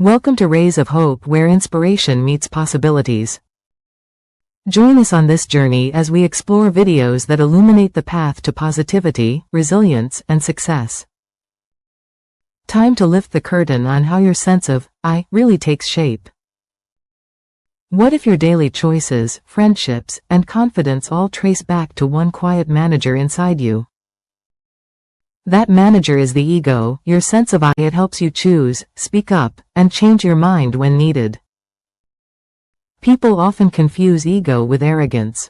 Welcome to Rays of Hope, where inspiration meets possibilities. Join us on this journey as we explore videos that illuminate the path to positivity, resilience, and success. Time to lift the curtain on how your sense of I really takes shape. What if your daily choices, friendships, and confidence all trace back to one quiet manager inside you? That manager is the ego, your sense of I. It helps you choose, speak up, and change your mind when needed. People often confuse ego with arrogance.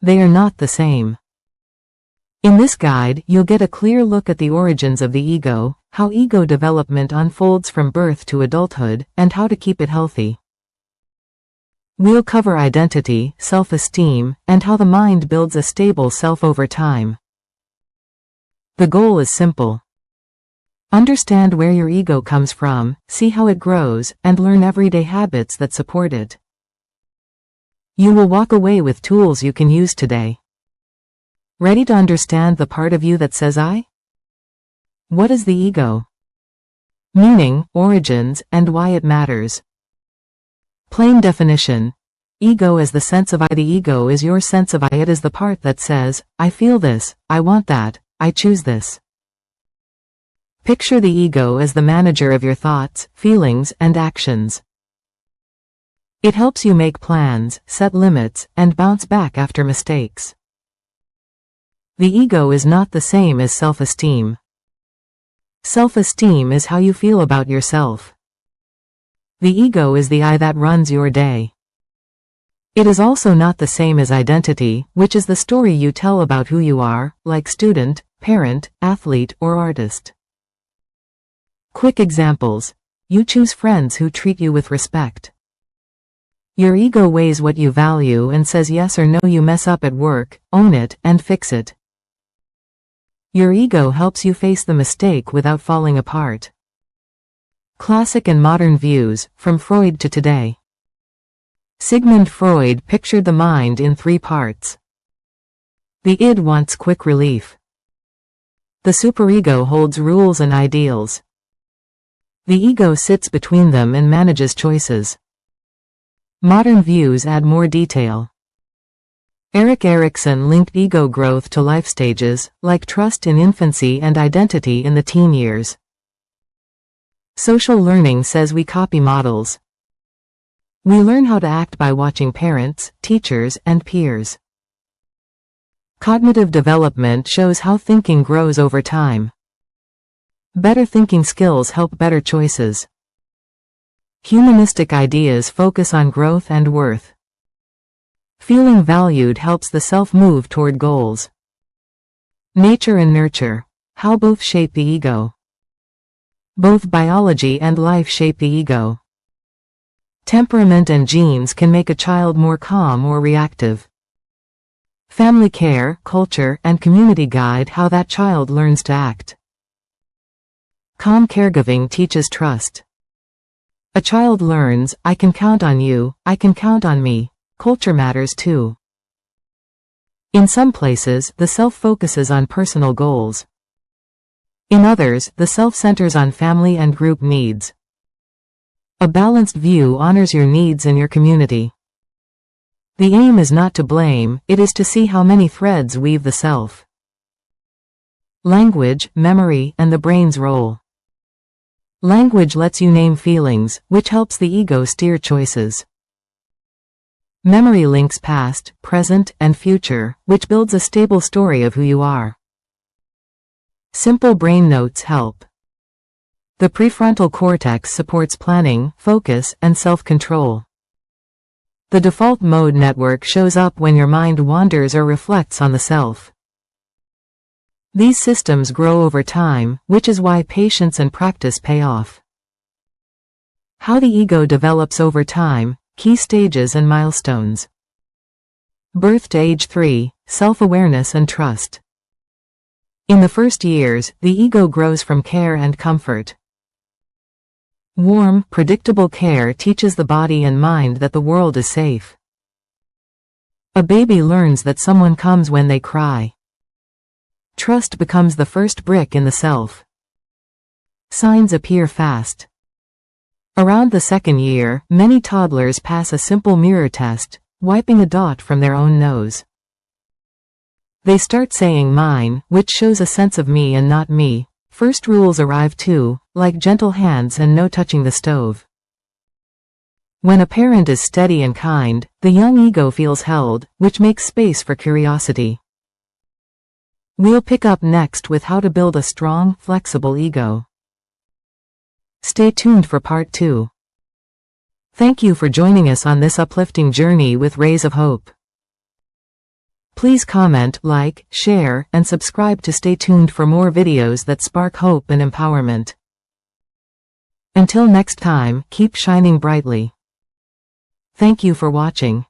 They are not the same. In this guide, you'll get a clear look at the origins of the ego, how ego development unfolds from birth to adulthood, and how to keep it healthy. We'll cover identity, self-esteem, and how the mind builds a stable self over time. The goal is simple. Understand where your ego comes from, see how it grows, and learn everyday habits that support it. You will walk away with tools you can use today. Ready to understand the part of you that says I? What is the ego? Meaning, origins, and why it matters. Plain definition. Ego is the sense of I. The ego is your sense of I. It is the part that says, I feel this, I want that, I choose this. Picture the ego as the manager of your thoughts, feelings, and actions. It helps you make plans, set limits, and bounce back after mistakes. The ego is not the same as self-esteem. Self-esteem is how you feel about yourself. The ego is the I that runs your day. It is also not the same as identity, which is the story you tell about who you are, like student, parent, athlete, or artist. Quick examples. You choose friends who treat you with respect. Your ego weighs what you value and says yes or no. You mess up at work, own it, and fix it. Your ego helps you face the mistake without falling apart. Classic and modern views, from Freud to today. Sigmund Freud pictured the mind in 3 parts. The id wants quick relief. The superego holds rules and ideals. The ego sits between them and manages choices. Modern views add more detail. Erik Erikson linked ego growth to life stages, like trust in infancy and identity in the teen years. Social learning says we copy models. We learn how to act by watching parents, teachers, and peers. Cognitive development shows how thinking grows over time. Better thinking skills help better choices. Humanistic ideas focus on growth and worth. Feeling valued helps the self move toward goals. Nature and nurture, how both shape the ego. Both biology and life shape the ego. Temperament and genes can make a child more calm or reactive. Family care, culture, and community guide how that child learns to act. Calm caregiving teaches trust. A child learns, I can count on you, I can count on me. Culture matters too. In some places, the self focuses on personal goals. In others, the self centers on family and group needs. A balanced view honors your needs and your community. The aim is not to blame, it is to see how many threads weave the self. Language, memory, and the brain's role. Language lets you name feelings, which helps the ego steer choices. Memory links past, present, and future, which builds a stable story of who you are. Simple brain notes help. The prefrontal cortex supports planning, focus, and self-control. The default mode network shows up when your mind wanders or reflects on the self. These systems grow over time, which is why patience and practice pay off. How the ego develops over time, key stages and milestones. Birth to age 3, self-awareness and trust. In the first years, the ego grows from care and comfort. Warm, predictable care teaches the body and mind that the world is safe. A baby learns that someone comes when they cry. Trust becomes the first brick in the self. Signs appear fast. Around the second year, many toddlers pass a simple mirror test, wiping a dot from their own nose. They start saying mine, which shows a sense of me and not me. First rules arrive too, like gentle hands and no touching the stove. When a parent is steady and kind, the young ego feels held, which makes space for curiosity. We'll pick up next with how to build a strong, flexible ego. Stay tuned for part 2. Thank you for joining us on this uplifting journey with rays of hope. Please comment, like, share, and subscribe to stay tuned for more videos that spark hope and empowerment. Until next time, keep shining brightly. Thank you for watching.